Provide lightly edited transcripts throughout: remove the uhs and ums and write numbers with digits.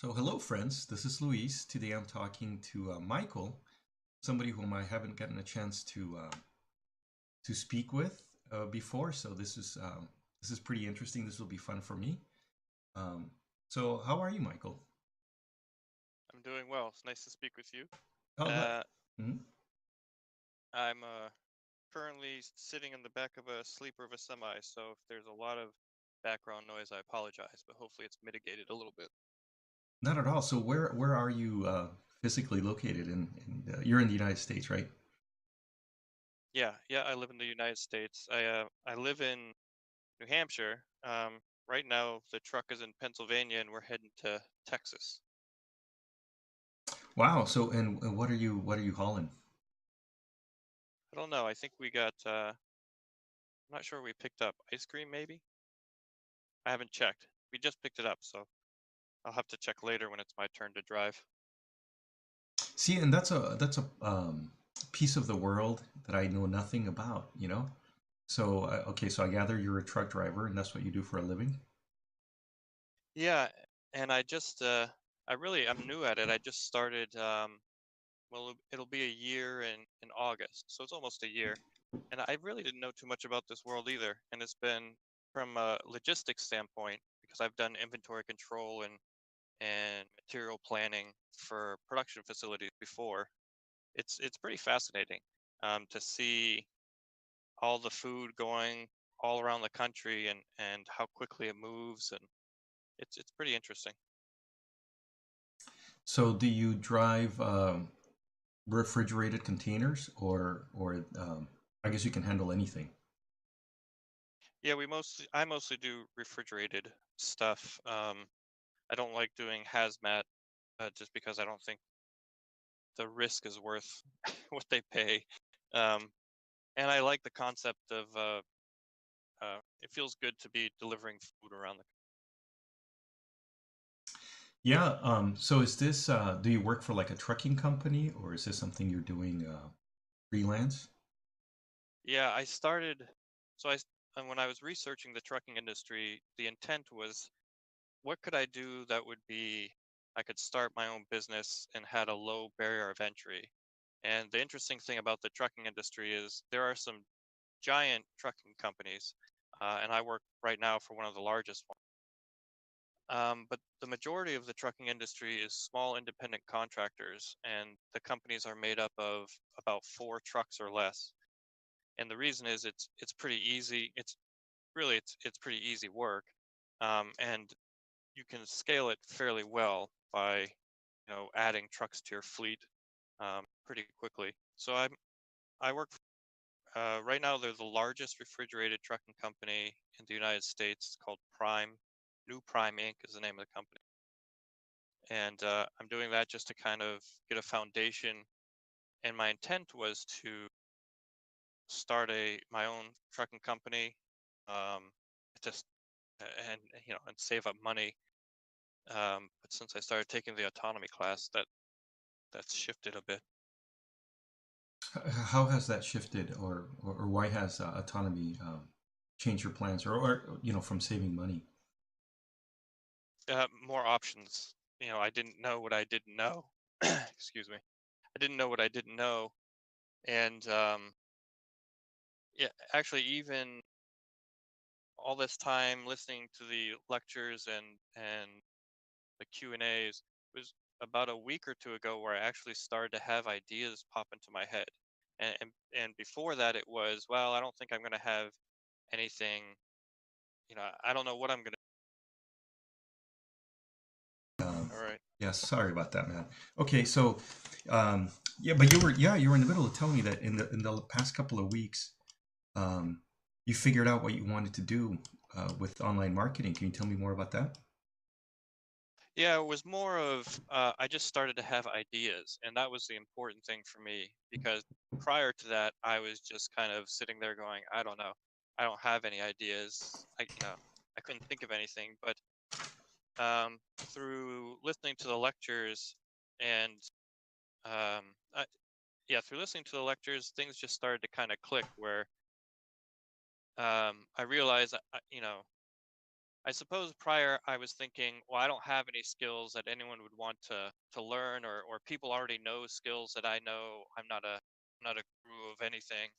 So, hello, friends. This is Luis. Today I'm talking to Michael, somebody whom I haven't gotten a chance to speak with before. So this is pretty interesting. This will be fun for me. Um, so, how are you, Michael? I'm doing well. It's nice to speak with you. Oh, Uh, mhm. I'm currently sitting in the back of a sleeper of a semi, so if there's a lot of background noise, I apologize, but hopefully it's mitigated a little bit. Not at all. So, where are you physically located? You're in the United States, right? Yeah, I live in the United States. I live in New Hampshire. Right now the truck is in Pennsylvania and we're heading to Texas. Wow. So, and what are you hauling? I don't know. I think we got I'm not sure we picked up ice cream maybe. I haven't checked. We just picked it up, so I'll have to check later when it's my turn to drive. See, and that's a piece of the world that I know nothing about. So, okay, so I gather you're a truck driver, and that's what you do for a living. Yeah, and I'm new at it. I just started well it'll be a year in August. So it's almost a year. And I really didn't know too much about this world either. And it's been from a logistics standpoint because I've done inventory control and material planning for production facilities before. It's pretty fascinating to see all the food going all around the country and how quickly it moves, and it's pretty interesting. So, do you drive refrigerated containers, or I guess you can handle anything? Yeah, I mostly do refrigerated stuff. I don't like doing hazmat just because I don't think the risk is worth what they pay. Um, and I like the concept of it feels good to be delivering food around the. Yeah. So, do you work for like a trucking company, or is this something you're doing freelance? Yeah, I started. So and when I was researching the trucking industry, the intent was, what could I do that would be I could start my own business and had a low barrier of entry. And the interesting thing about the trucking industry is there are some giant trucking companies, and I work right now for one of the largest ones. But the majority of the trucking industry is small independent contractors, and the companies are made up of about four trucks or less. And the reason is it's pretty easy. It's pretty easy work, and you can scale it fairly well by adding trucks to your fleet pretty quickly. So I work right now. They're the largest refrigerated trucking company in the United States. It's called Prime. New Prime Inc. is the name of the company, and I'm doing that just to kind of get a foundation. And my intent was to start a my own trucking company, um, just and and save up money. But since I started taking the autonomy class, that's shifted a bit. How has that shifted, or why has autonomy changed your plans, or from saving money? More options. I didn't know what I didn't know. Excuse me. I didn't know what I didn't know, and yeah, actually, even all this time listening to the lectures and the Q and A's was about a week or two ago where I actually started to have ideas pop into my head. And before that, it was, well, I don't think I'm going to have anything. I don't know what I'm going to. Um, All right. yeah, sorry about that, man. Okay, so um, yeah, but you were in the middle of telling me that in the past couple of weeks, um, you figured out what you wanted to do with online marketing. Can you tell me more about that? Yeah, it was more of I just started to have ideas, and that was the important thing for me because prior to that, I was just kind of sitting there going, I don't know, I don't have any ideas. I couldn't think of anything. But through listening to the lectures and um, I, yeah, through listening to the lectures, things just started to kind of click where I realized, I suppose prior I was thinking, well, I don't have any skills that anyone would want to learn, or people already know skills that I know. I'm not a guru of anything.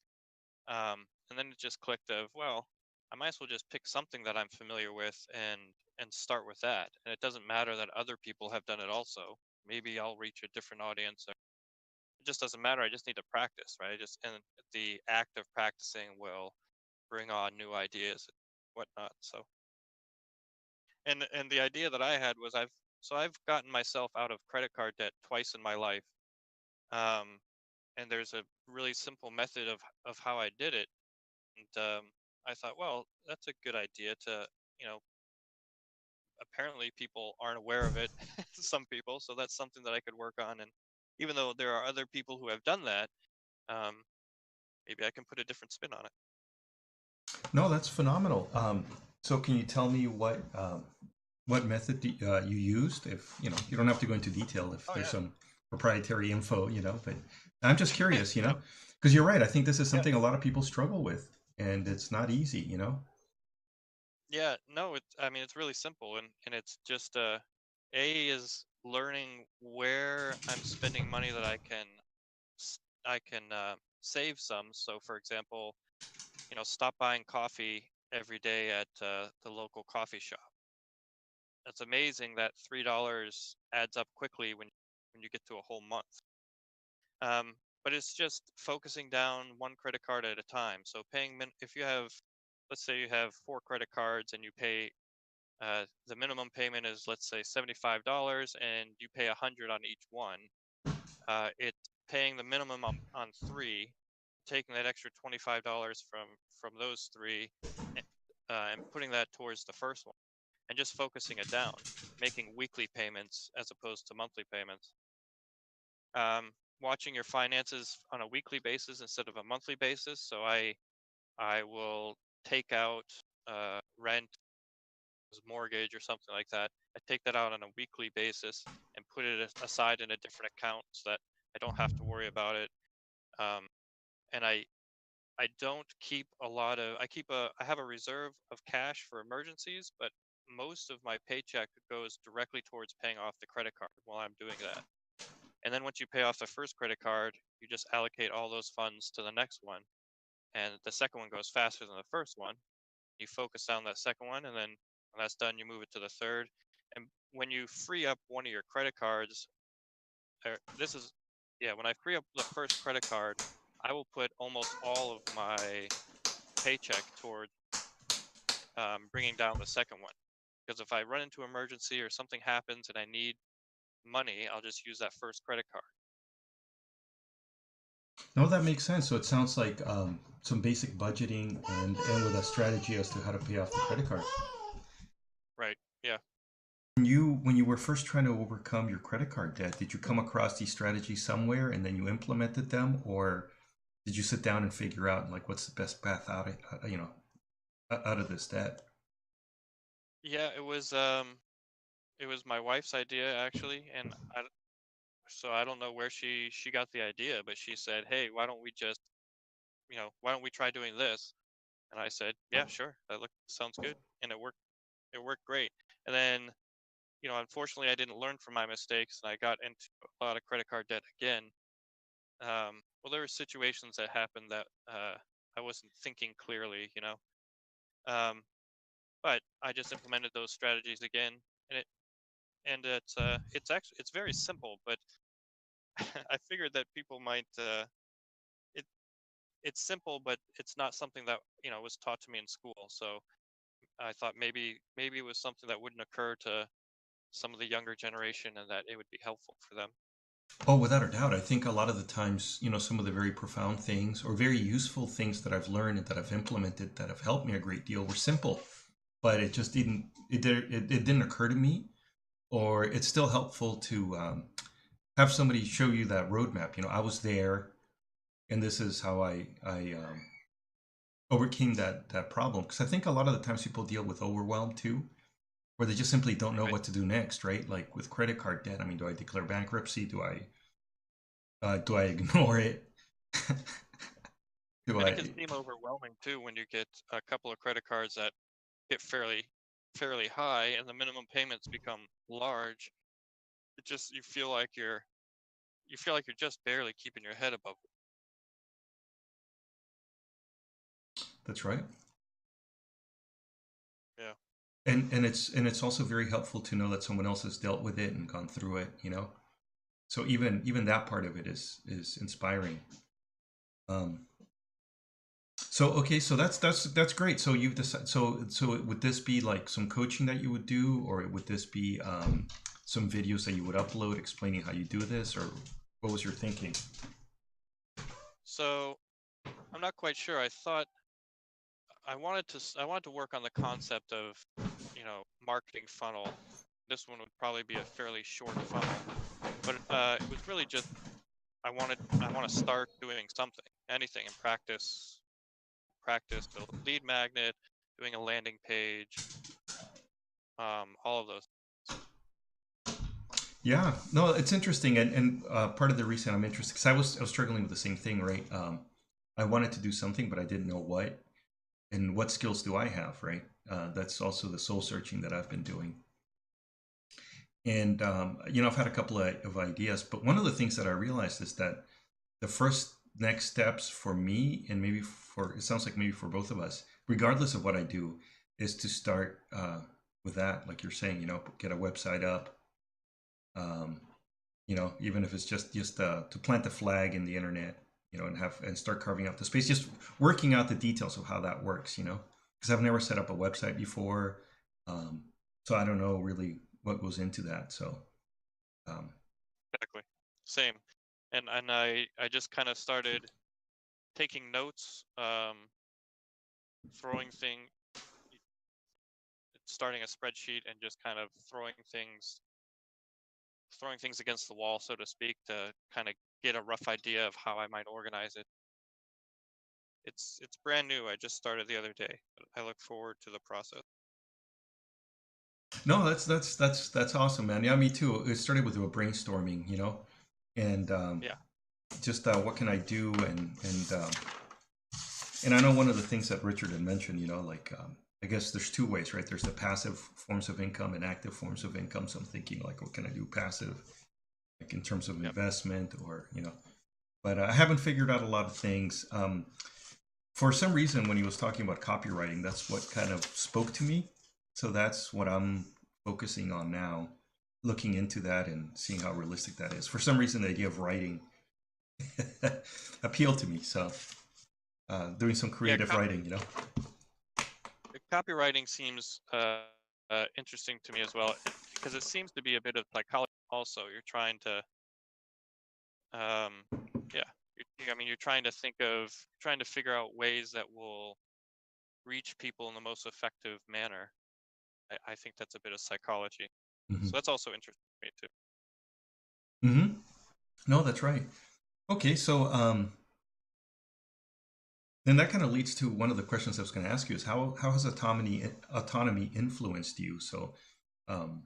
And then it just clicked of, well, I might as well just pick something that I'm familiar with and start with that. And it doesn't matter that other people have done it also. Maybe I'll reach a different audience. It just doesn't matter. I just need to practice, right? Just and the act of practicing will bring on new ideas and whatnot. So and the idea that I had was I've gotten myself out of credit card debt twice in my life. Um, and there's a really simple method of how I did it. And I thought, well, that's a good idea to, you know, apparently people aren't aware of it, some people, so that's something that I could work on. And even though there are other people who have done that, um, maybe I can put a different spin on it. No, that's phenomenal. So can you tell me what method you used? If you know, you don't have to go into detail if Oh there's yeah, some proprietary info, you know. But I'm just curious, you yeah, know, because you're right. I think this is yeah, something a lot of people struggle with, and it's not easy, you know. yeah. No, it's I mean it's really simple, and it's just A is learning where I'm spending money that I can save some. So for example, stop buying coffee every day at the local coffee shop. It's amazing that $3 adds up quickly when you get to a whole month. But it's just focusing down one credit card at a time. So if you have, let's say you have four credit cards and you pay the minimum payment is, let's say, $75 and you pay 100 on each one. It's paying the minimum on three, taking that extra $25 from those three, and putting that towards the first one, and just focusing it down, making weekly payments as opposed to monthly payments. Watching your finances on a weekly basis instead of a monthly basis. So I will take out rent, mortgage, or something like that. I take that out on a weekly basis and put it aside in a different account so that I don't have to worry about it. Um, and I don't keep a lot of I have a reserve of cash for emergencies, but most of my paycheck goes directly towards paying off the credit card while I'm doing that. And then once you pay off the first credit card, you just allocate all those funds to the next one. And the second one goes faster than the first one. You focus on that second one, and then when that's done, you move it to the third. And when you free up one of your credit cards, or this is, yeah, when I free up the first credit card, I will put almost all of my paycheck toward bringing down the second one. Because if I run into emergency or something happens and I need money, I'll just use that first credit card. No, that makes sense. So it sounds like some basic budgeting and with a strategy as to how to pay off the credit cards. Right. Yeah. When you were first trying to overcome your credit card debt, did you come across these strategies somewhere and then you implemented them, or did you sit down and figure out like what's the best path out of out of this debt? Yeah. It was my wife's idea actually, and so I don't know where she got the idea, but she said, "Hey, why don't we just, why don't we try doing this?" And I said, "Yeah, sure. Sounds good." And it worked. It worked great. And then, unfortunately, I didn't learn from my mistakes, and I got into a lot of credit card debt again. Well, there were situations that happened that I wasn't thinking clearly, Um, but I just implemented those strategies again, and it's very simple, but I figured that people might it it's simple, but it's not something that was taught to me in school. So I thought maybe it was something that wouldn't occur to some of the younger generation, and that it would be helpful for them. Oh, without a doubt. I think a lot of the times, some of the very profound things or very useful things that I've learned and that I've implemented that have helped me a great deal were simple, but it just it didn't occur to me, or it's still helpful to have somebody show you that roadmap. I was there, and this is how I overcame that problem. Because I think a lot of the times people deal with overwhelm too, where they just simply don't know Right. what to do next, right? Like with credit card debt. I mean, do I declare bankruptcy? Do I ignore it? do And it can I? seem overwhelming too when you get a couple of credit cards that get fairly fairly high and the minimum payments become large, it just you feel like you're just barely keeping your head above. That's right. Yeah. And it's also very helpful to know that someone else has dealt with it and gone through it, you know. So even that part of it is inspiring. Um, so okay, so that's great. So you've decided. So would this be like some coaching that you would do, or would this be some videos that you would upload explaining how you do this, or what was your thinking? So I'm not quite sure. I thought I wanted to work on the concept of, marketing funnel. This one would probably be a fairly short funnel, but it was really just I want to start doing something, anything, and practice build a lead magnet, doing a landing page, all of those. Yeah, no, it's interesting, and part of the reason I'm interested because I was struggling with the same thing, right? I wanted to do something, but I didn't know what and what skills do I have, right? That's also the soul searching that I've been doing. And I've had a couple of ideas, but one of the things that I realized is that the first next steps for me, and maybe for it sounds like maybe for both of us, regardless of what I do, is to start with that, like you're saying, get a website up. Um, even if it's just to plant the flag in the internet, and start carving out the space, just working out the details of how that works, because I've never set up a website before, um, so I don't know really what goes into that. So um, Exactly. Same. And I just kind of started taking notes, throwing thing, starting a spreadsheet, and just kind of throwing things against the wall, so to speak, to kind of get a rough idea of how I might organize it. It's brand new. I just started the other day, but I look forward to the process. no, that's awesome, man. Yeah, me too. It started with a brainstorming, and Yeah. just what can I do, and I know one of the things that Richard had mentioned, like I guess there's two ways, right? There's the passive forms of income and active forms of income. So I'm thinking like, what can I do passive, like in terms of Yep. investment, or but I haven't figured out a lot of things. For some reason, when he was talking about copywriting, that's what kind of spoke to me. So that's what I'm focusing on now, looking into that and seeing how realistic that is. For some reason, the idea of writing appealed to me. So doing some Yeah. creative writing, Copywriting seems interesting to me as well, because it seems to be a bit of psychology. Also, you're trying to, um, yeah, I mean, trying to figure out ways that will reach people in the most effective manner. I think that's a bit of psychology. hmm So that's also interesting to me too. hmm No, that's right. Okay, so then that kind of leads to one of the questions I was going to ask you is how has autonomy influenced you? So um,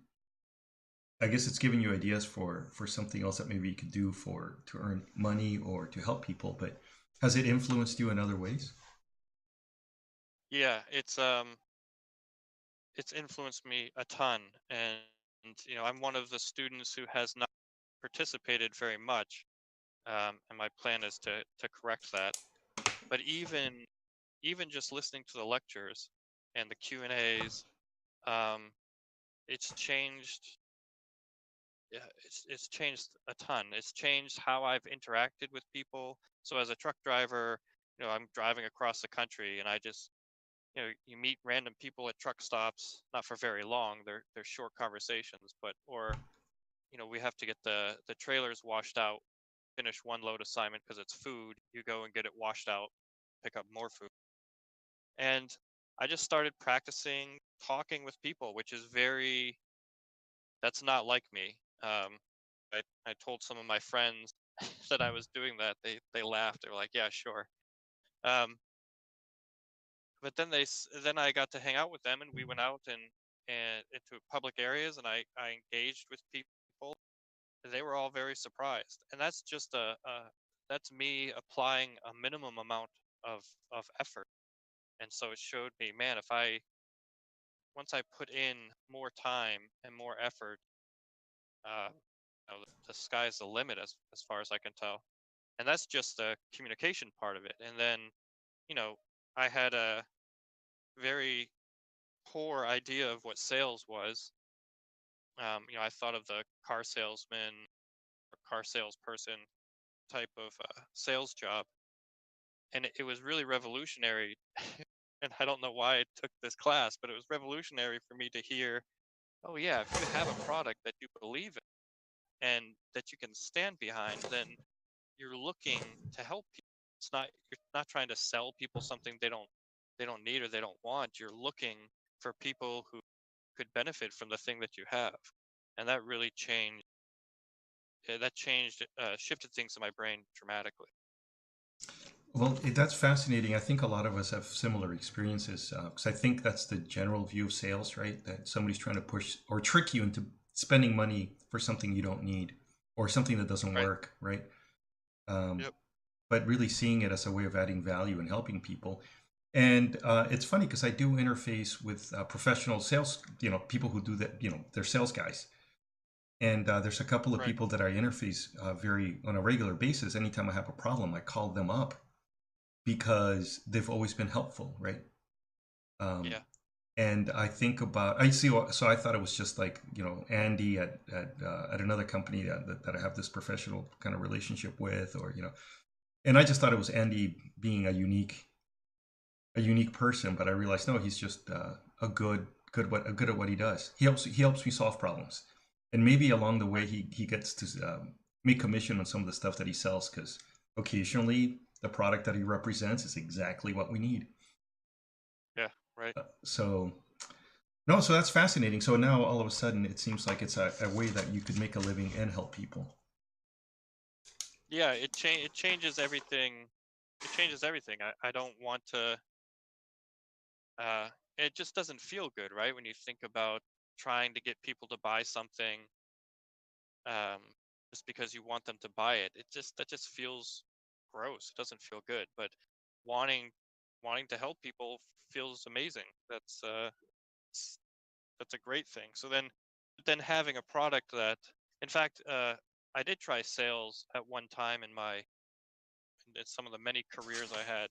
I guess it's giving you ideas for something else that maybe you could do for to earn money or to help people. But has it influenced you in other ways? Yeah, it's influenced me a ton, and I'm one of the students who has not participated very much, and my plan is to correct that. But even just listening to the lectures and the Q&As, um, it's changed. Yeah, it's changed a ton. It's changed how I've interacted with people. So as a truck driver, I'm driving across the country, and I just you meet random people at truck stops, not for very long. They're short conversations, but or we have to get the trailers washed out, finish one load assignment because it's food. You go and get it washed out, pick up more food. And I just started practicing talking with people, which is that's not like me. I told some of my friends that I was doing that. They laughed. They were like, "Yeah, sure." Um, but then I got to hang out with them, and we went out and into public areas, and I engaged with people. They were all very surprised, and that's just that's me applying a minimum amount of effort. And so it showed me, man, if I once I put in more time and more effort, uh, the sky's the limit as far as I can tell. And that's just the communication part of it. And then, you know, I had a very poor idea of what sales was. I thought of the car salesman or car salesperson type of sales job, and it was really revolutionary. And I don't know why I took this class, but it was revolutionary for me to hear, oh yeah, if you have a product that you believe in and that you can stand behind, then you're looking to help people. It's not You're not trying to sell people something they don't need or they don't want. You're looking for people who could benefit from the thing that you have. And that really shifted things in my brain dramatically. Well, that's fascinating. I think a lot of us have similar experiences because I think that's the general view of sales, right? That somebody's trying to push or trick you into spending money for something you don't need or something that doesn't Right. work, right? Um, Yep. but really seeing it as a way of adding value and helping people. And it's funny because I do interface with professional sales, people who do that, they're sales guys. And there's a couple of Right. people that I interface very on a regular basis. Anytime I have a problem, I call them up because they've always been helpful, right? Um, Yeah. and I think about I see. So I thought it was just like Andy at another company that I have this professional kind of relationship with, or and I just thought it was Andy being a unique person, but I realized no, he's just a good at what he does. He helps me solve problems, and maybe along the way Right. he gets to make commission on some of the stuff that he sells because occasionally the product that he represents is exactly what we need. Yeah. Right. So no, so that's fascinating. So now all of a sudden it seems like it's a way that you could make a living and help people. Yeah. It changes everything. It changes everything. I don't want to. Uh, it just doesn't feel good, right? When you think about trying to get people to buy something, um, just because you want them to buy it, that just feels gross. It doesn't feel good. But wanting wanting to help people feels amazing. S- that's a great thing. So then having a product that, in fact, I did try sales at one time in some of the many careers I had,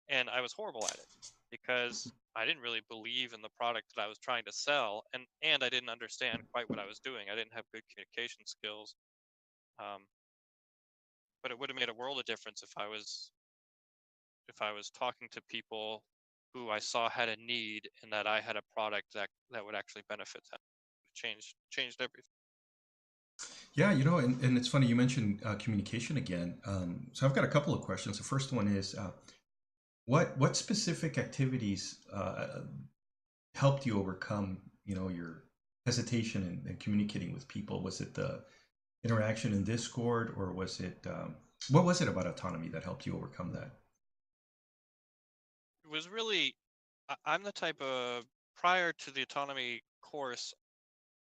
and I was horrible at it because I didn't really believe in the product that I was trying to sell, and I didn't understand quite what I was doing. I didn't have good communication skills. Um, but it would have made a world of difference if I was talking to people who I saw had a need and that I had a product that would actually benefit them. It changed everything. Yeah, and it's funny you mentioned communication again. So I've got a couple of questions. The first one is, what specific activities helped you overcome, your hesitation in communicating with people? Was it the interaction in Discord, or was it what was it about autonomy that helped you overcome that? It was really I'm the type of prior to the autonomy course,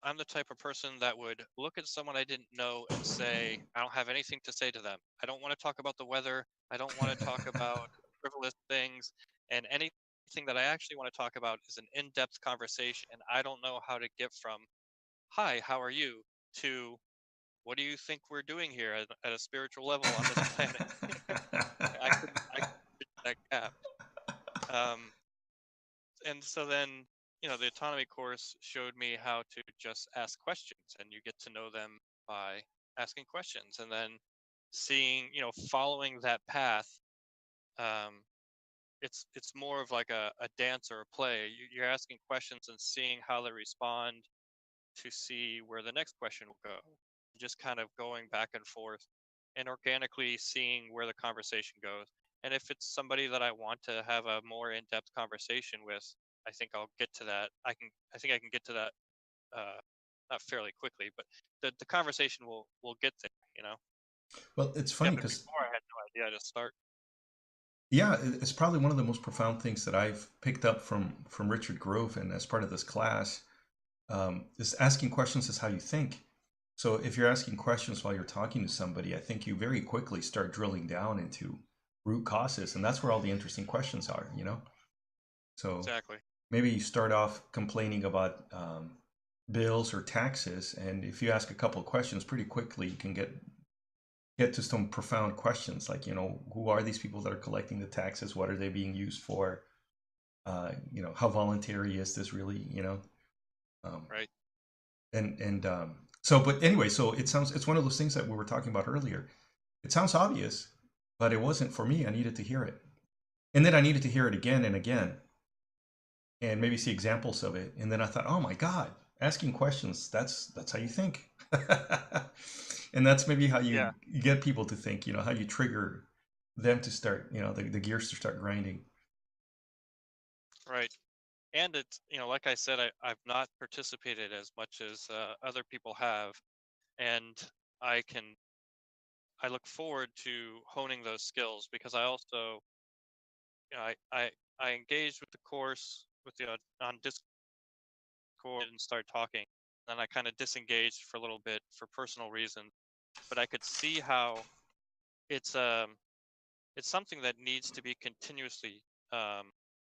I'm the type of person that would look at someone I didn't know and say, I don't have anything to say to them. I don't want to talk about the weather. I don't want to talk about frivolous things. And anything that I actually want to talk about is an in depth conversation. And I don't know how to get from, hi, how are you, to what do you think we're doing here at a spiritual level on this planet? I couldn't bridge that gap. Um, and so then the autonomy course showed me how to just ask questions, and you get to know them by asking questions, and then seeing following that path. um, it's more of like a dance or a play. You're asking questions and seeing how they respond to see where the next question will go, just kind of going back and forth and organically seeing where the conversation goes. And if it's somebody that I want to have a more in-depth conversation with, I think I'll get to that. I think I can get to that, not fairly quickly, but the conversation will get there, Well, it's yeah, funny but because before I had no idea how to start. yeah, it's probably one of the most profound things that I've picked up from Richard Grove, and as part of this class, is asking questions is how you think. So if you're asking questions while you're talking to somebody, I think you very quickly start drilling down into root causes, and that's where all the interesting questions are. So Exactly. maybe you start off complaining about bills or taxes, and if you ask a couple of questions, pretty quickly you can get to some profound questions like, who are these people that are collecting the taxes? What are they being used for? How voluntary is this really? Um, Right. and so, but anyway, so it's one of those things that we were talking about earlier. It sounds obvious, but it wasn't for me. I needed to hear it, and then I needed to hear it again and again, and maybe see examples of it. And then I thought, oh my God, asking questions, that's how you think. And that's maybe how you Yeah. get people to think, how you trigger them to start, the gears to start grinding. Right. And it's, like I said, I've not participated as much as other people have, and I can I look forward to honing those skills because I also, I engaged with the course with the on Discord and start talking. Then I kind of disengaged for a little bit for personal reasons, but I could see how it's um it's something that needs to be continuously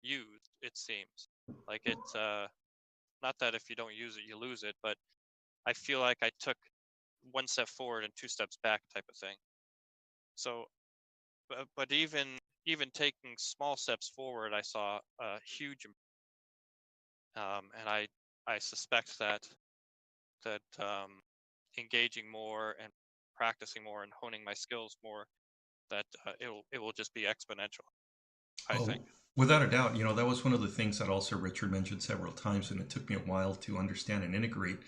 used. It seems like it's not that if you don't use it you lose it, but I feel like I took one step forward and two steps back type of thing. So, but even taking small steps forward, I saw a huge, and I suspect that engaging more and practicing more and honing my skills more, that it will just be exponential, I Oh, think. without a doubt, that was one of the things that also Richard mentioned several times, and it took me a while to understand and integrate.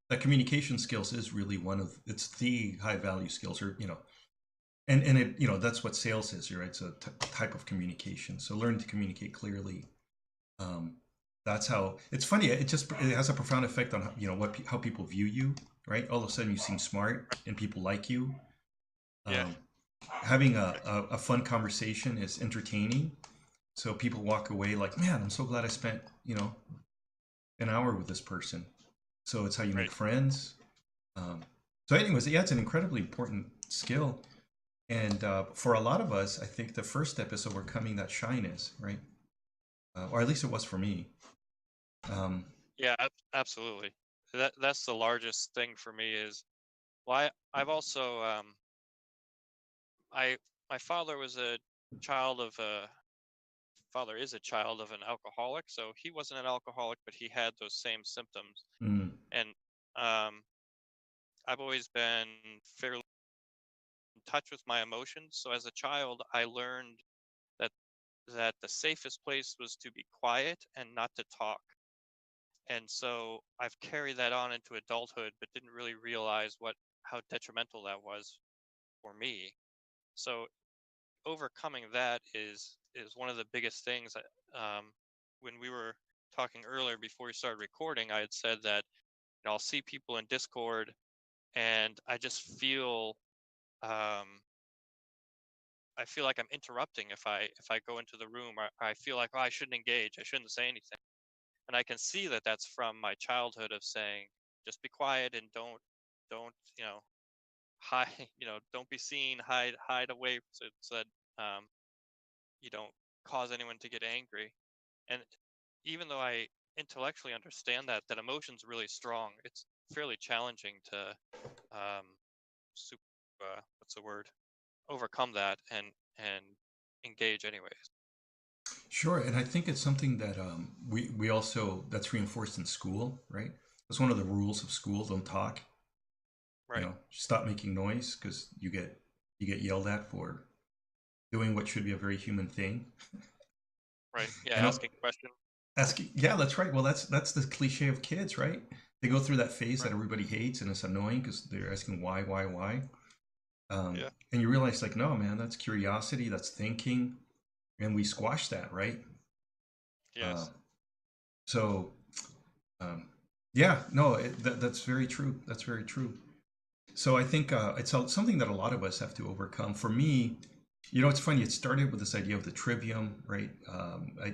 That communication skills is really it's the high value skills, or and it that's what sales is, right? It's a type of communication. So learn to communicate clearly. Um, that's how it's funny. It has a profound effect on how people view you, right? All of a sudden you seem smart and people like you. Yeah, Um, Having a fun conversation is entertaining, so people walk away like, man, I'm so glad I spent an hour with this person. So it's how you make right. friends. Um, so, anyways, yeah, it's an incredibly important skill. And for a lot of us, I think the first step is overcoming that shyness, right? Or at least it was for me. Um, Yeah, absolutely. That's the largest thing for me is, well, I've also I my father was a child of a father is a child of an alcoholic, so he wasn't an alcoholic, but he had those same symptoms. mm, And um, I've always been fairly in touch with my emotions. So as a child, I learned that the safest place was to be quiet and not to talk. And so I've carried that on into adulthood, but didn't really realize what how detrimental that was for me. So overcoming that is one of the biggest things. When we were talking earlier before we started recording, I had said that I'll see people in Discord, and um, I feel like I'm interrupting if I go into the room. I feel like, oh, I shouldn't engage. I shouldn't say anything, and I can see that that's from my childhood of saying just be quiet and don't hide. Don't be seen. Hide away so that um, you don't cause anyone to get angry. And even though I intellectually understand that emotion's really strong, it's fairly challenging to um, super, what's the word? Overcome that and engage anyways. sure, and I think it's something that we also that's reinforced in school, right? That's one of the rules of school: don't talk. Right. Stop making noise because you get yelled at for doing what should be a very human thing. Right. Yeah. And Asking questions. asking, yeah, that's right. Well, that's the cliche of kids, right? They go through that phase that Right. everybody hates, and it's annoying because they're asking why, Yeah. and you realize like, no, man, that's curiosity, that's thinking, and we squash that, right? Uh, Yes. so, um, yeah, no, that's very true. That's very true. So I think it's something that a lot of us have to overcome. For me, it's funny. It started with this idea of the trivium, right?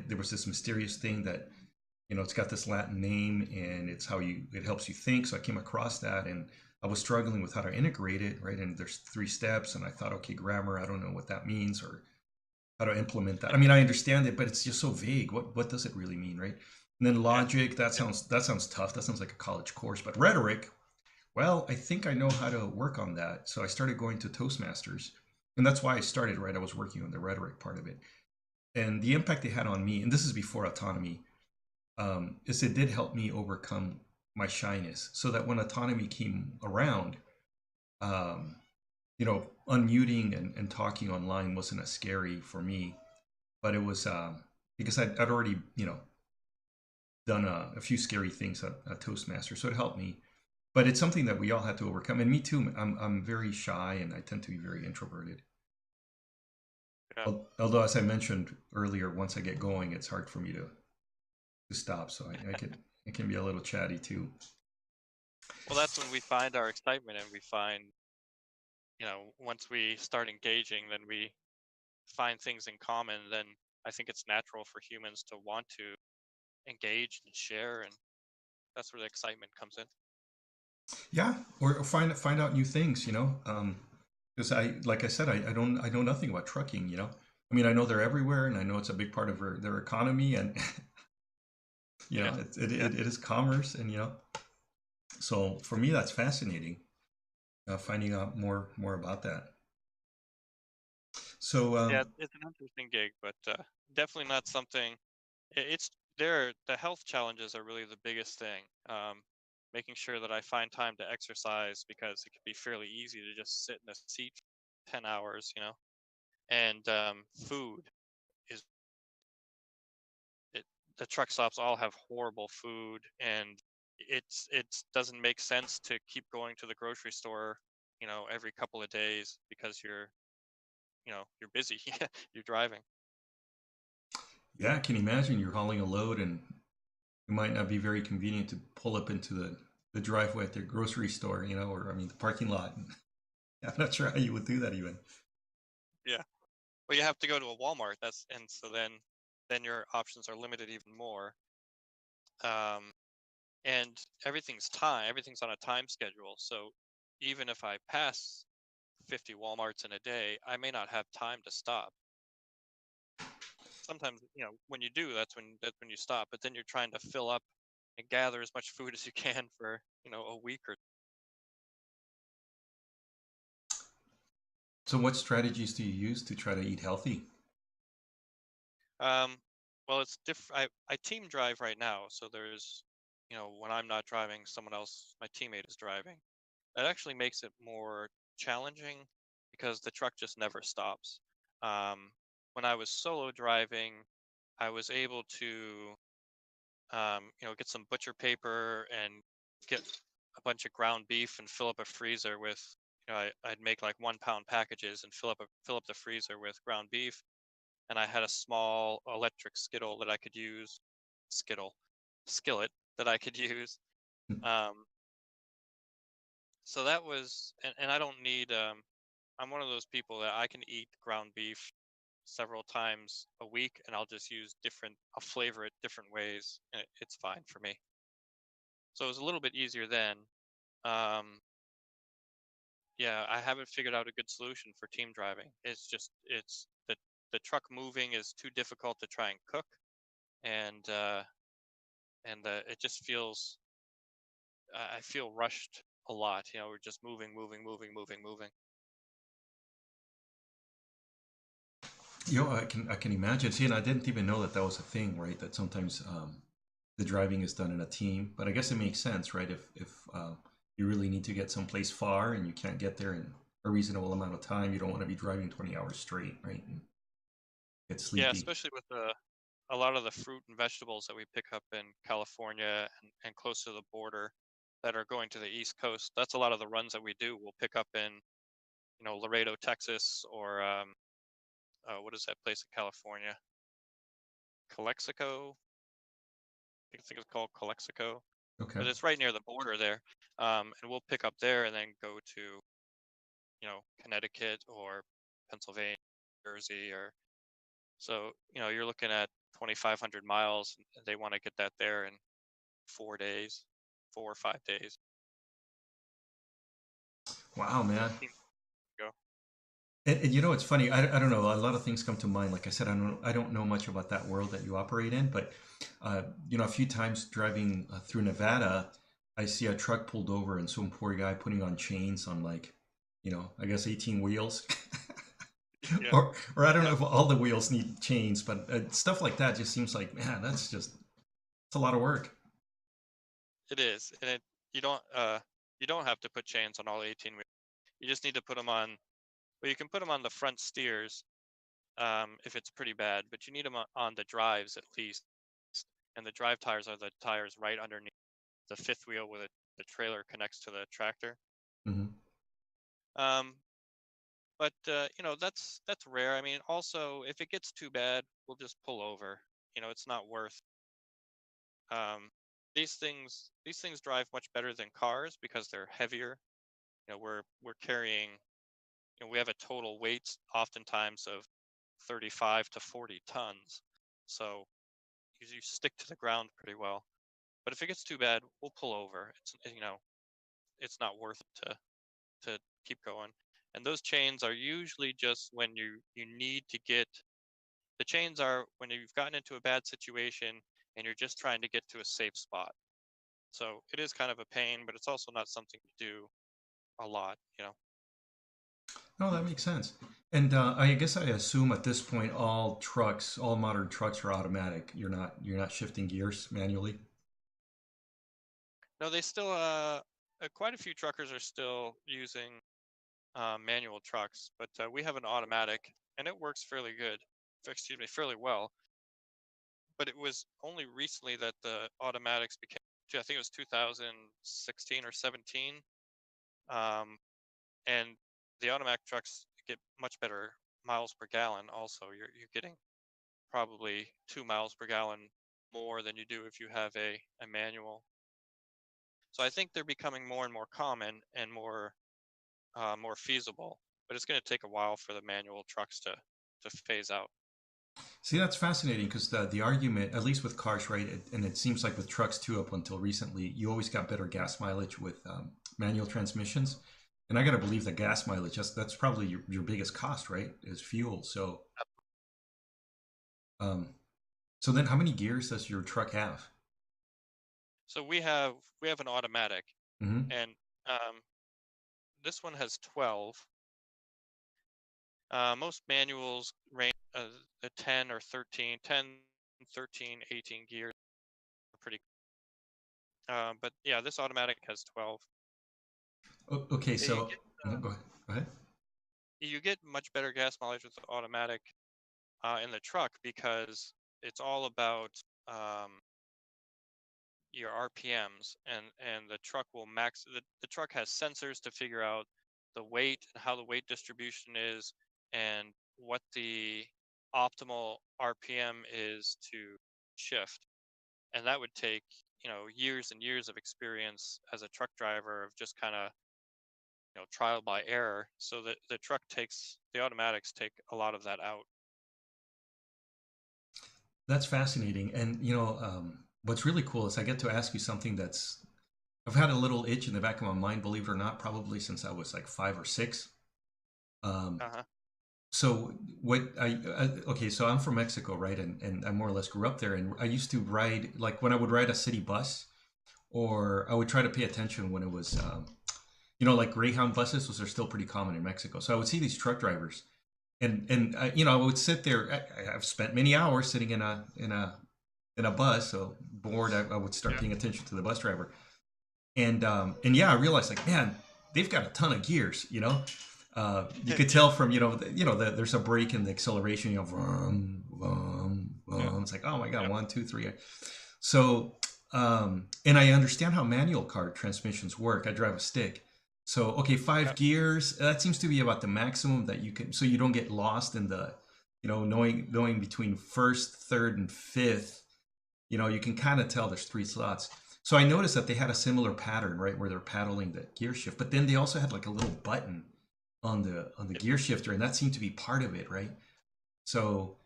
There was this mysterious thing that it's got this Latin name, and it helps you think. So I came across that, and I was struggling with how to integrate it, right? And there's 3 steps, and I thought, okay, grammar, I don't know what that means, or how to implement that. I mean, I understand it, but it's just so vague. What does it really mean, right? And then Yeah, logic, yeah, that sounds tough. That sounds like a college course. But rhetoric, well, I think I know how to work on that. So I started going to Toastmasters, and that's why I started. Right, I was working on the rhetoric part of it, and the impact they had on me. And this is before autonomy. Is it did help me overcome my shyness, so that when autonomy came around, um, unmuting and talking online wasn't as scary for me. But it was because I'd already, done a few scary things at Toastmaster, so it helped me. But it's something that we all had to overcome, and me too. I'm very shy, and I tend to be very introverted. yeah. Although, as I mentioned earlier, once I get going, it's hard for me to stop. So I can be a little chatty too. Well, that's when we find our excitement, and we find, once we start engaging, then we find things in common. Then I think it's natural for humans to want to engage and share, and that's where the excitement comes in. Yeah, or find out new things. Because like I said, I know nothing about trucking. I mean, I know they're everywhere, and I know it's a big part of their economy, and Yeah, yeah, it is commerce, and so for me that's fascinating, finding out more about that. So yeah. It's an interesting gig, but definitely not something. It's there. The health challenges are really the biggest thing. Making sure that I find time to exercise, because it can be fairly easy to just sit in a seat for 10 hours, And food is it. The truck stops all have horrible food, and it doesn't make sense to keep going to the grocery store, every couple of days, because you're busy, you're driving. yeah, I can imagine you're hauling a load, and it might not be very convenient to pull up into the driveway at the grocery store, or I mean the parking lot. I'm not sure how you would do that even. Yeah. Well, you have to go to a Walmart. And so then your options are limited even more. Um, and everything's on a time schedule. So even if I pass 50 Walmarts in a day, I may not have time to stop. Sometimes, when you do, that's when you stop. But then you're trying to fill up and gather as much food as you can for, a week or. So what strategies do you use to try to eat healthy? Um, well, it's different. I team drive right now, so there's, when I'm not driving, someone else, my teammate is driving. That actually makes it more challenging, because the truck just never stops. Um, when I was solo driving, I was able to, get some butcher paper and get a bunch of ground beef and fill up a freezer with, I'd make like 1 pound packages and fill up the freezer with ground beef. And I had a small electric skittle, skillet that I could use. Um, so that was, and I don't need, I'm one of those people that I can eat ground beef several times a week, and I'll flavor it different ways, and it's fine for me. So it was a little bit easier then. Um, yeah, I haven't figured out a good solution for team driving. It's the truck moving is too difficult to try and cook, and it just feels, I feel rushed a lot. We're just moving, moving, moving, moving, moving. I can imagine. See, and I didn't even know that that was a thing, right? That sometimes the driving is done in a team. But I guess it makes sense, right? If you really need to get someplace far and you can't get there in a reasonable amount of time, you don't want to be driving 20 hours straight, right? And get Yeah, sleepy. especially with a lot of the fruit and vegetables that we pick up in California, and close to the border, that are going to the East Coast. That's a lot of the runs that we do. We'll pick up in, Laredo, Texas, or what is that place in California? Calexico. I think it's called Calexico, Okay. but it's right near the border there. And we'll pick up there and then go to, Connecticut or Pennsylvania, Jersey, or so, you're looking at 2,500 miles. And they want to get that there in 4 days, 4 or 5 days. Wow, So man. team go. And you know, it's funny. I don't know. A lot of things come to mind. Like I said, I don't know much about that world that you operate in, but you know, a few times driving through Nevada, I see a truck pulled over and some poor guy putting on chains on like, you know, I guess 18 wheels, Yeah. or I don't know Yep. if all the wheels need chains, but stuff like that just seems like, man, it's a lot of work. It is, and you don't have to put chains on all 18 wheels. You just need to put them on. Well, you can put them on the front steers if it's pretty bad, but you need them on the drives at least. And the drive tires are the tires right underneath the fifth wheel where the trailer connects to the tractor. Hmm. Um, but you know, that's rare. I mean, also if it gets too bad, we'll just pull over. You know, it's not worth. Um, these things drive much better than cars because they're heavier. You know, we're carrying. You know, we have a total weight oftentimes of 35 to 40 tons. So you stick to the ground pretty well. But if it gets too bad, we'll pull over. You know, it's not worth it to keep going. And those chains are usually just when you need to get the chains are when you've gotten into a bad situation and you're just trying to get to a safe spot. So it is kind of a pain, but it's also not something to do a lot, you know. No, that makes sense. And I guess I assume at this point all modern trucks are automatic. You're not shifting gears manually. No, they still quite a few truckers are still using manual trucks, but we have an automatic and it works fairly good. Excuse me, fairly well. But it was only recently that the automatics became, I think it was 2016 or 17. Um, and the automatic trucks get much better miles per gallon. Also, you're getting probably 2 miles per gallon more than you do if you have a manual. So I think they're becoming more and more common and more feasible. But it's going to take a while for the manual trucks to phase out. See, that's fascinating because the argument, at least with cars, right, and it seems like with trucks too, up until recently, you always got better gas mileage with manual transmissions. And I got to believe that gas mileage, that's probably your biggest cost, right, is fuel. Um, so then how many gears does your truck have? So we have an automatic, Hmm. and um, this one has 12. Most manuals range the 10 or 13, 10, 13, 18 gears are pretty. But yeah, this automatic has 12. Okay, You so get go ahead. Go ahead. you get much better gas mileage with the automatic in the truck because it's all about um, your RPMs and the truck will the truck has sensors to figure out the weight and how the weight distribution is and what the optimal RPM is to shift. And that would take, you know, years and years of experience as a truck driver of just kind of, you know, trial by error. So that the automatics take a lot of that out. That's fascinating. And you know, what's really cool is I get to ask you something that's I've had a little itch in the back of my mind, believe it or not, probably since I was like 5 or 6. Um, Uh-huh. so okay, so I'm from Mexico, right? And I more or less grew up there. And I used to ride, like when I would ride a city bus, or I would try to pay attention when it was, you know, like Greyhound buses, those are still pretty common in Mexico. So I would see these truck drivers, and you know, I would sit there. I've spent many hours sitting in a bus, so bored, I would start Yeah. paying attention to the bus driver, and yeah, I realized like, man, they've got a ton of gears. You know, you could Yeah. tell from there's a brake in the acceleration. You know, vroom, vroom, Yeah. vroom. It's like, oh my god, Yep. 1, 2, 3. So, and I understand how manual car transmissions work. I drive a stick. So, okay, five Yep. gears. That seems to be about the maximum that you can, so you don't get lost in knowing between first, third, and fifth. You know, you can kind of tell there's 3 slots. So I noticed that they had a similar pattern, right, where they're paddling the gear shift. But then they also had like a little button on the Yep. gear shifter, and that seemed to be part of it, right? So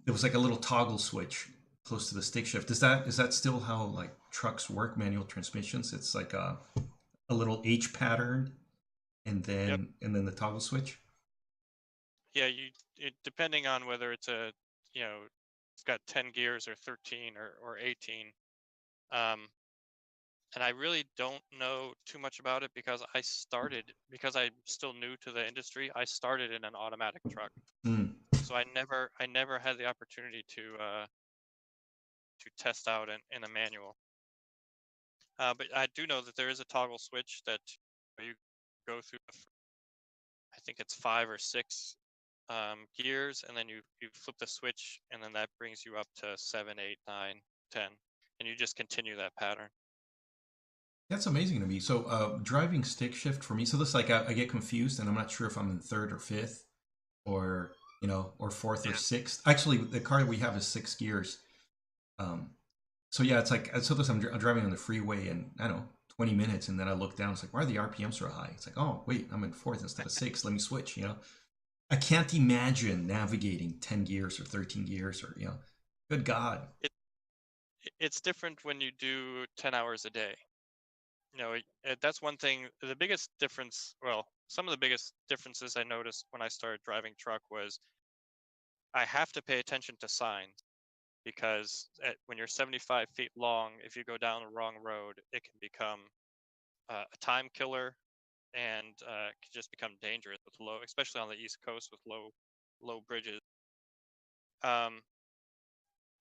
there was like a little toggle switch close to the stick shift. Is that still how like trucks work, manual transmissions? It's like a little H pattern, and Yep. then the toggle switch. Yeah, depending on whether it's it's got 10 gears or 13 or 18. Um, and I really don't know too much about it because I'm still new to the industry. I started in an automatic truck, Mm. so I never had the opportunity to test out in a manual. But I do know that there is a toggle switch that you go through. I think it's 5 or 6 gears, and then you flip the switch, and then that brings you up to 7, 8, 9, 10, and you just continue that pattern. That's amazing to me. So, driving stick shift for me. So this like I get confused, and I'm not sure if I'm in third or fifth, or or fourth or Yeah. sixth. Actually, the car we have is 6 gears. Um, so yeah, it's like so this I'm driving on the freeway, and I don't know 20 minutes, and then I look down. It's like, why are the RPM so high? It's like, oh wait, I'm in fourth instead of sixth. Let me switch. I can't imagine navigating 10 gears or 13 gears or Good God. It's different when you do 10 hours a day. That's one thing. The biggest difference, well, some of the biggest differences I noticed when I started driving truck was I have to pay attention to signs because when you're 75 feet long, if you go down the wrong road, it can become a time killer and can just become dangerous with low, especially on the East Coast with low bridges. Um,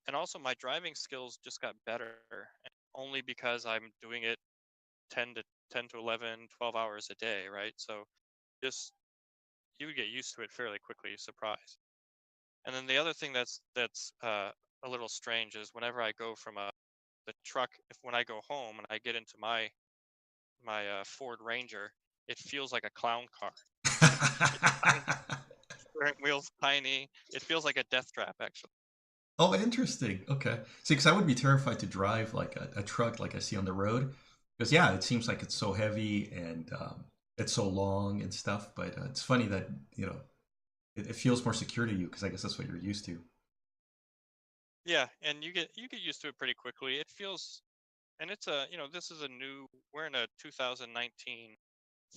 and also my driving skills just got better only because I'm doing it 10 to 10 to 11, 12 hours a day, right? So just you would get used to it fairly quickly, surprise. And then the other thing that's a little strange is whenever I go from the truck, if when I go home and I get into my Ford Ranger, it feels like a clown car. It's tiny, steering wheel's tiny. It feels like a death trap, actually. Oh, interesting. Okay. See, because I would be terrified to drive like a truck like I see on the road. Because, yeah, it seems like it's so heavy and it's so long and stuff. But it's funny that, it feels more secure to you because I guess that's what you're used to. Yeah, and you get used to it pretty quickly. It feels, and it's this is a new. We're in a 2019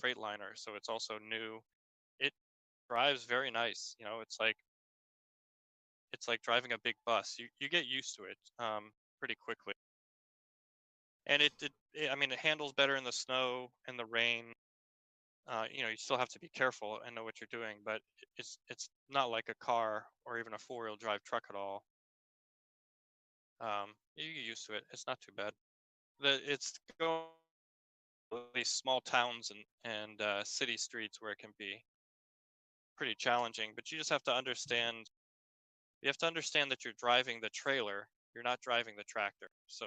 Freightliner, so it's also new. It drives very nice. It's like driving a big bus. You get used to it pretty quickly, and I mean, it handles better in the snow and the rain. You still have to be careful and know what you're doing, but it's not like a car or even a four-wheel drive truck at all. You get used to it. It's not too bad. It's going to these small towns and city streets where it can be pretty challenging, but you just have to understand. You have to understand that you're driving the trailer. You're not driving the tractor. So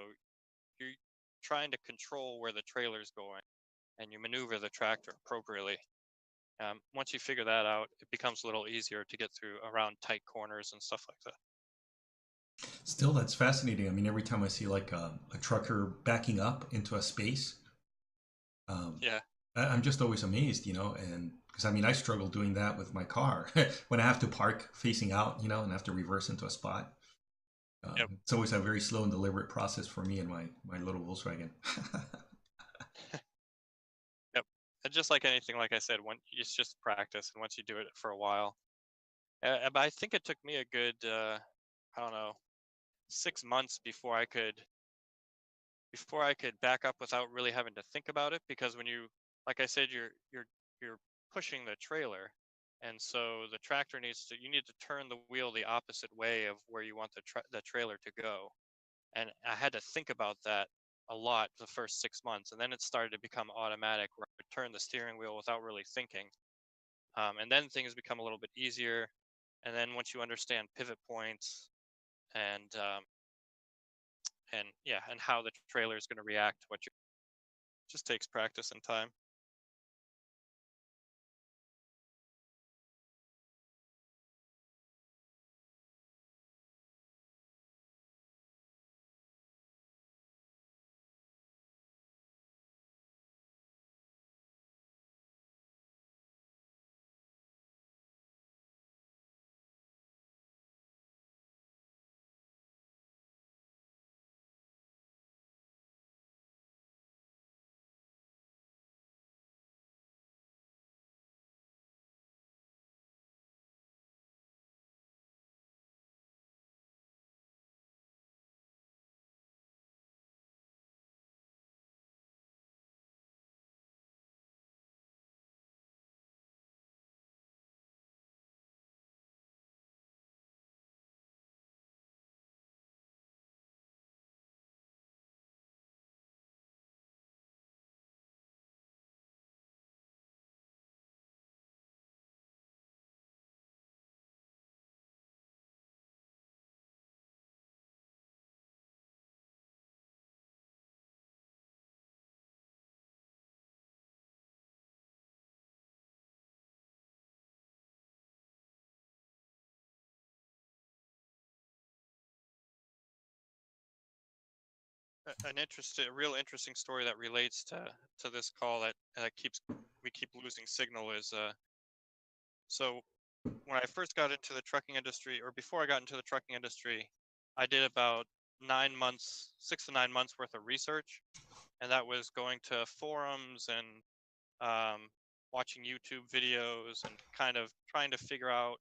you're trying to control where the trailer's going, and you maneuver the tractor appropriately. Once you figure that out, it becomes a little easier to get through around tight corners and stuff like that. Still, that's fascinating. I mean, every time I see like a trucker backing up into a space, um, Yeah. I'm just always amazed, and because I mean, I struggle doing that with my car when I have to park facing out, and have to reverse into a spot. Yep. It's always a very slow and deliberate process for me and my little Volkswagen. Yep. And just like anything, like I said, it's just practice, and once you do it for a while, but I think it took me a good, I don't know, 6 months before I could back up without really having to think about it. Because like I said, you're pushing the trailer, and so the tractor you need to turn the wheel the opposite way of where you want the trailer to go. And I had to think about that a lot the first 6 months, and then it started to become automatic where I would turn the steering wheel without really thinking. And then things become a little bit easier. And then once you understand pivot points and yeah, and how the trailer is going to react to what you just takes practice and time. a real interesting story that relates to this call that we keep losing signal is so when I first got into the trucking industry, or before I got into the trucking industry, I did about 9 months, 6 to 9 months worth of research, and that was going to forums and um, watching YouTube videos and kind of trying to figure out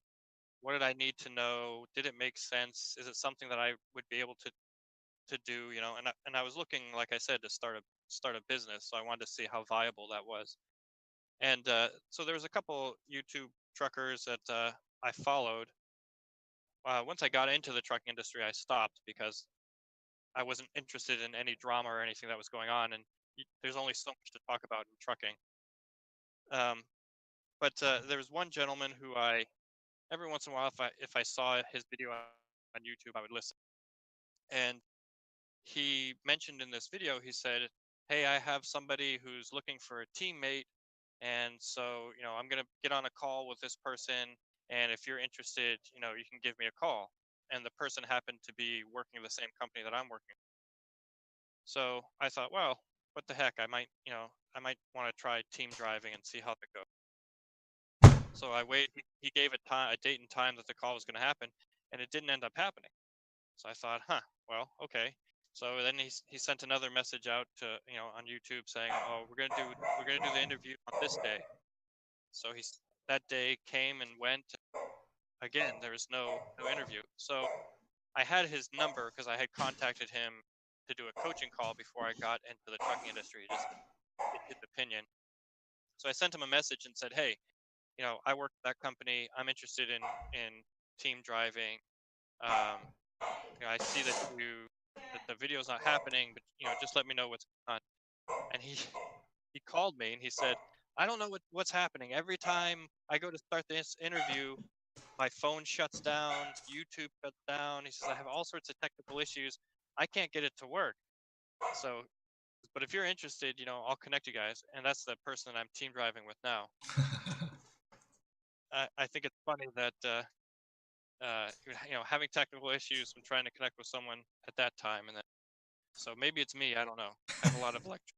what did I need to know? Did it make sense? Is it something that I would be able to do? You know, and I was looking, like I said, to start a business, so I wanted to see how viable that was. And so there was a couple YouTube truckers that I followed. Once I got into the trucking industry, I stopped because I wasn't interested in any drama or anything that was going on, and there's only so much to talk about in trucking. Um, but there was one gentleman who I every once in a while, if I saw his video on YouTube, I would listen. And he mentioned in this video, he said, "Hey, I have somebody who's looking for a teammate, and so I'm gonna get on a call with this person, and if you're interested, you can give me a call." And the person happened to be working at the same company that I'm working. So I thought, well, what the heck? I might want to try team driving and see how that goes. So I wait. He gave a date and time that the call was going to happen, and it didn't end up happening. So I thought, huh, well, okay. So then he sent another message out to on YouTube saying, oh, we're gonna do the interview on this day. So that day came and went. Again, there was no interview. So I had his number because I had contacted him to do a coaching call before I got into the trucking industry, just to get his opinion. So I sent him a message and said, hey, I work at that company. I'm interested in team driving. Um, I see that the video's not happening, but just let me know what's going on. And he called me and he said, I don't know what's happening. Every time I go to start this interview, my phone shuts down, YouTube shuts down. He says I have all sorts of technical issues. I can't get it to work. So, but if you're interested, I'll connect you guys. And that's the person that I'm team driving with now. I think it's funny that having technical issues and trying to connect with someone at that time, and then so maybe it's me. I don't know. I have a lot of electric.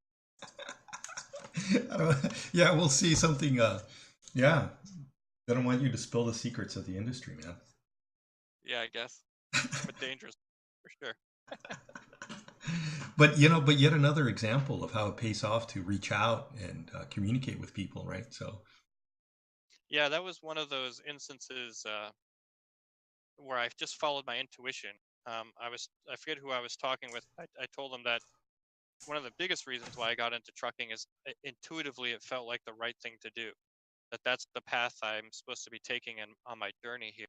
Yeah, we'll see something. Yeah, I don't want you to spill the secrets of the industry, man. Yeah, I guess, but dangerous for sure. But but yet another example of how it pays off to reach out and communicate with people, right? So, Yeah, that was one of those instances where I just followed my intuition. I forget who I was talking with. I told them that one of the biggest reasons why I got into trucking is intuitively it felt like the right thing to do. That's the path I'm supposed to be taking on my journey here.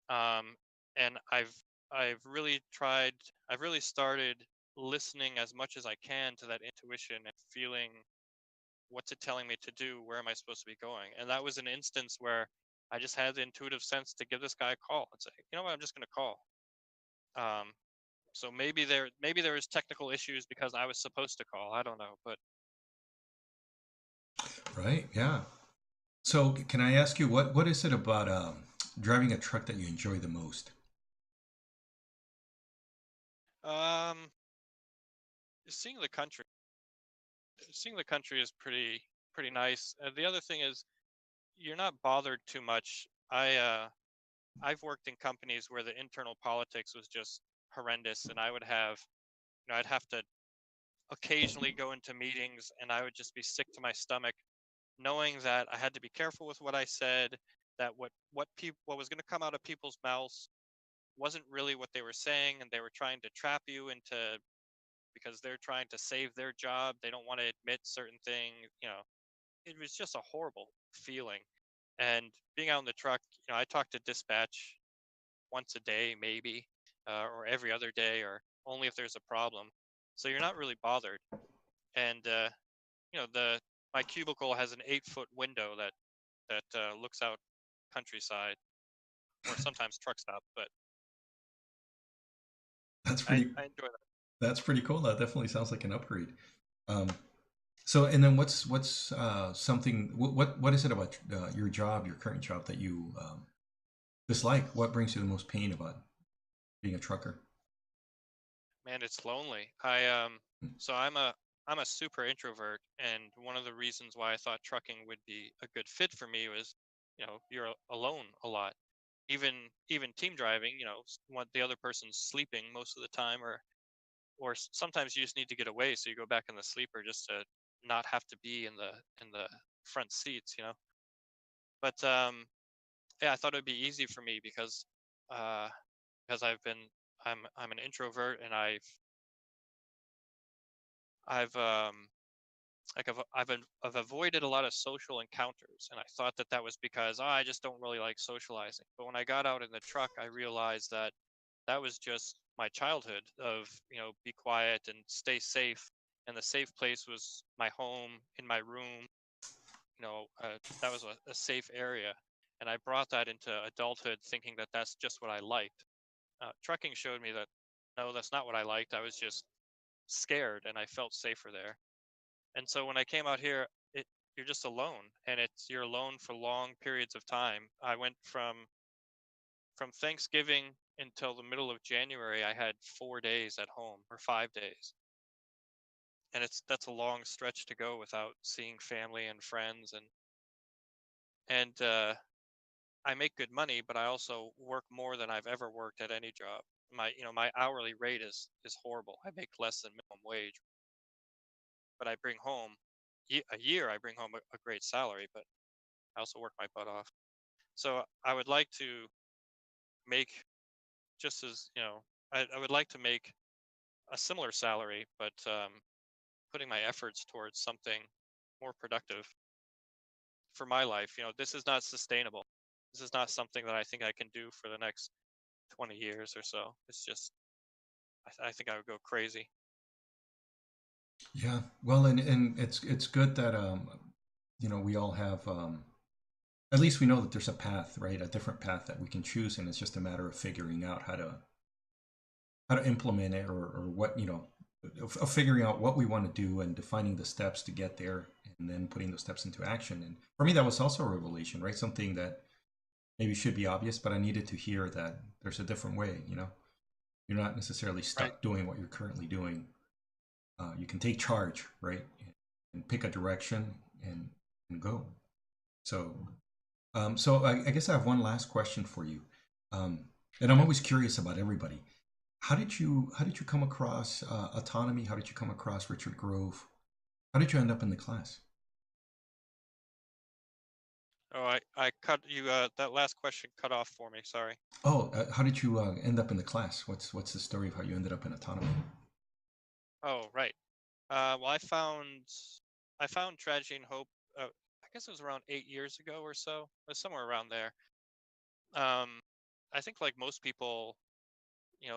Um, and I've really tried. I've really started listening as much as I can to that intuition and feeling what's it telling me to do, where am I supposed to be going. And that was an instance where I just had the intuitive sense to give this guy a call and say, you know what, I'm just going to call. Um, so maybe there was technical issues because I was supposed to call. I don't know, but right, yeah. So, can I ask you what is it about driving a truck that you enjoy the most? um, seeing the country, is pretty nice. The other thing is you're not bothered too much. I've worked in companies where the internal politics was just horrendous, and I'd have to occasionally go into meetings, and I would just be sick to my stomach, knowing that I had to be careful with what I said, that what was going to come out of people's mouths wasn't really what they were saying, and they were trying to trap you into because they're trying to save their job. They don't want to admit certain things. It was just a horrible feeling. And being out in the truck, I talked to dispatch once a day, maybe, or every other day, or only if there's a problem. So you're not really bothered. And the my cubicle has an 8-foot window that looks out countryside, or sometimes truck stop. But That's I, pretty. I enjoy that. That's pretty cool. That definitely sounds like an upgrade. Um, so, and then what's something? What is it about your job, your current job, that you dislike? What brings you the most pain about being a trucker? Man, it's lonely. So I'm a super introvert, and one of the reasons why I thought trucking would be a good fit for me was, you're alone a lot. Even team driving, what the other person's sleeping most of the time, or sometimes you just need to get away, so you go back in the sleeper just to not have to be in the front seats, But yeah, I thought it would be easy for me uh because I'm an introvert, and I've like I've avoided a lot of social encounters, and I thought that that was because, oh, I just don't really like socializing. But when I got out in the truck, I realized that that was just my childhood of, be quiet and stay safe, and the safe place was my home, in my room. That was a safe area, and I brought that into adulthood, thinking that that's just what I liked. Trucking showed me that no, that's not what I liked. I was just scared, and I felt safer there. And so when I came out here, you're just alone, and you're alone for long periods of time. I went from Thanksgiving until the middle of January. I had 4 days at home, or 5 days, and that's a long stretch to go without seeing family and friends. And I make good money, but I also work more than I've ever worked at any job. My hourly rate is horrible. I make less than minimum wage, but I bring home a year. I bring home a great salary, but I also work my butt off. So I would like to make just as I would like to make a similar salary, but putting my efforts towards something more productive for my life. This is not sustainable. This is not something that I think I can do for the next 20 years or so. It's just, I think I would go crazy. Yeah. Well, and it's good that we all have at least we know that there's a path, right? A different path that we can choose, and it's just a matter of figuring out how to implement it, or what, of figuring out what we want to do and defining the steps to get there, and then putting those steps into action. And for me, that was also a revelation, right? Something that maybe should be obvious, but I needed to hear that there's a different way. You're not necessarily Right. stuck doing what you're currently doing. You can take charge, right, and pick a direction, and go. So, I guess I have one last question for you, um, and I'm Okay. always curious about everybody. How did you come across autonomy? How did you come across Richard Grove? How did you end up in the class? Oh, I cut you. That last question cut off for me. Sorry. Oh, how did you end up in the class? What's the story of how you ended up in autonomy? Oh, right. Well, I found Tragedy and Hope. I guess it was around 8 years ago or so. It was somewhere around there. Um, I think, like most people,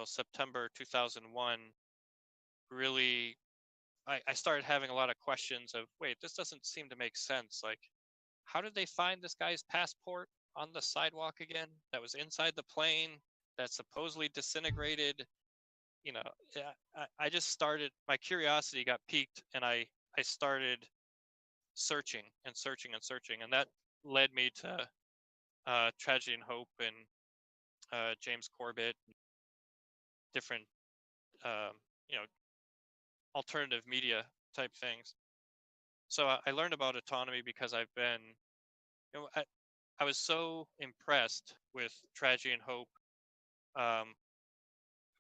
September 2001 really. I started having a lot of questions of, wait, this doesn't seem to make sense. Like, how did they find this guy's passport on the sidewalk again? That was inside the plane. That supposedly disintegrated. Yeah, I just started. My curiosity got piqued, and I started searching and searching and searching, and that led me to Tragedy and Hope, and James Corbett, different um, you know alternative media type things. So I learned about autonomy because you know, I, I was so impressed with Tragedy and Hope, um,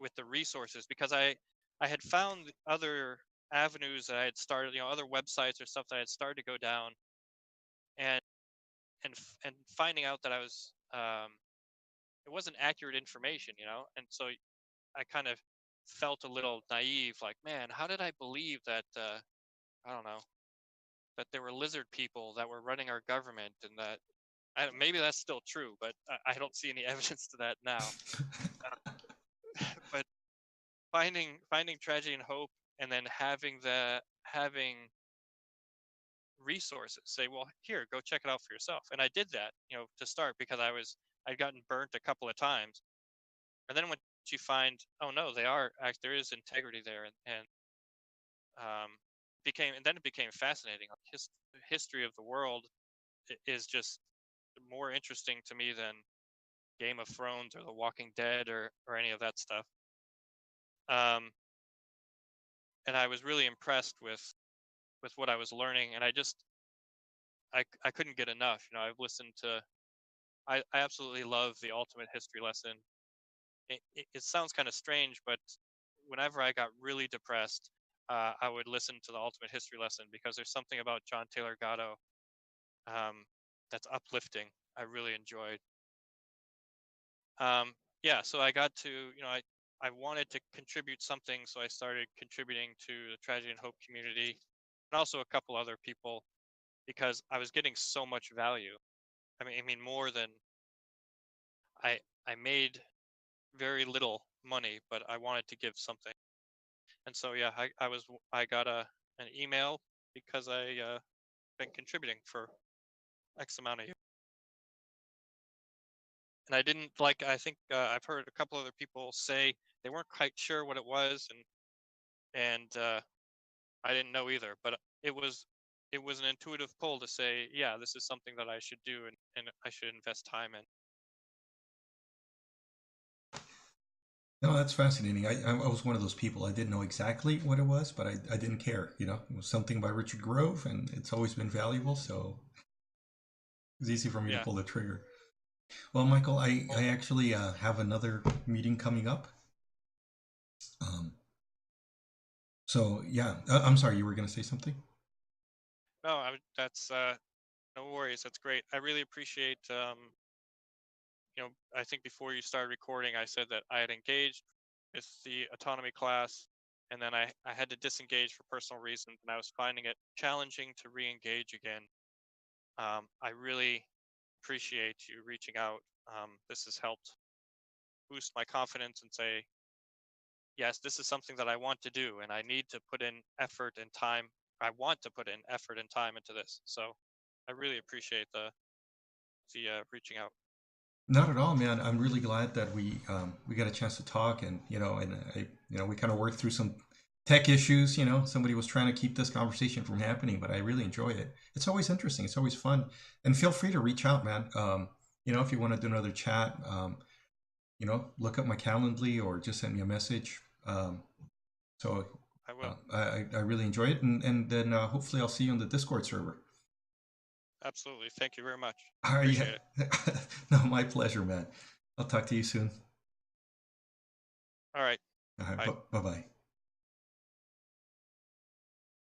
with the resources, because I had found other avenues that I had started, other websites or stuff that I had started to go down, and and finding out that it wasn't accurate information, and so I kind of felt a little naive, like, man, how did I believe that? I don't know, that there were lizard people that were running our government, and that maybe that's still true, but I don't see any evidence to that now. But finding Tragedy and Hope, and then having resources, say, well, here, go check it out for yourself. And I did that, to start, because I'd gotten burnt a couple of times. And then when you find, oh no, there is integrity there, and um then it became fascinating. Like, history of the world is just more interesting to me than Game of Thrones or The Walking Dead, or any of that stuff. Um and I was really impressed with what I was learning, and I couldn't get enough. You know, I've listened to I absolutely love the Ultimate History Lesson. It sounds kind of strange, but whenever I got really depressed, I would listen to the Ultimate History Lesson because there's something about John Taylor Gatto um, that's uplifting. I really enjoyed. Um, yeah, so I got to, I wanted to contribute something, so I started contributing to the Tragedy and Hope community, and also a couple other people, because I was getting so much value. I mean, more than I I made very little money, but I wanted to give something. And so yeah, I got an email because I been contributing for X amount of years. And I didn't like I think I've heard a couple other people say they weren't quite sure what it was, and I didn't know either, but it was an intuitive pull to say, yeah, this is something that I should do, and I should invest time in. No, that's fascinating. I was one of those people. I didn't know exactly what it was, but I didn't care. You know, it was something by Richard Grove, and it's always been valuable. So it was easy for me to Yeah. pull the trigger. Well, Michael, Well, I actually have another meeting coming up. Um, so yeah, I'm sorry, you were going to say something? no, that's no worries. That's great. I really appreciate I think before you started recording, I said that I had engaged with the autonomy class, and then I had to disengage for personal reasons, and I was finding it challenging to re-engage again. I really appreciate you reaching out. This has helped boost my confidence and say, yes, this is something that I want to do, and I need to put in effort and time. I want to put in effort and time into this. So I really appreciate the reaching out. Not at all, man. I'm really glad that we got a chance to talk, and we kind of worked through some tech issues. You know, somebody was trying to keep this conversation from happening, but I really enjoy it. It's always interesting. It's always fun, and feel free to reach out, man. If you want to do another chat, look up my Calendly or just send me a message. So I will. I really enjoy it, and then hopefully I'll see you on the Discord server. Absolutely. Thank you very much. All right, Appreciate it. yeah. No, my pleasure, man. I'll talk to you soon. All right. All right, Bye. bye bye.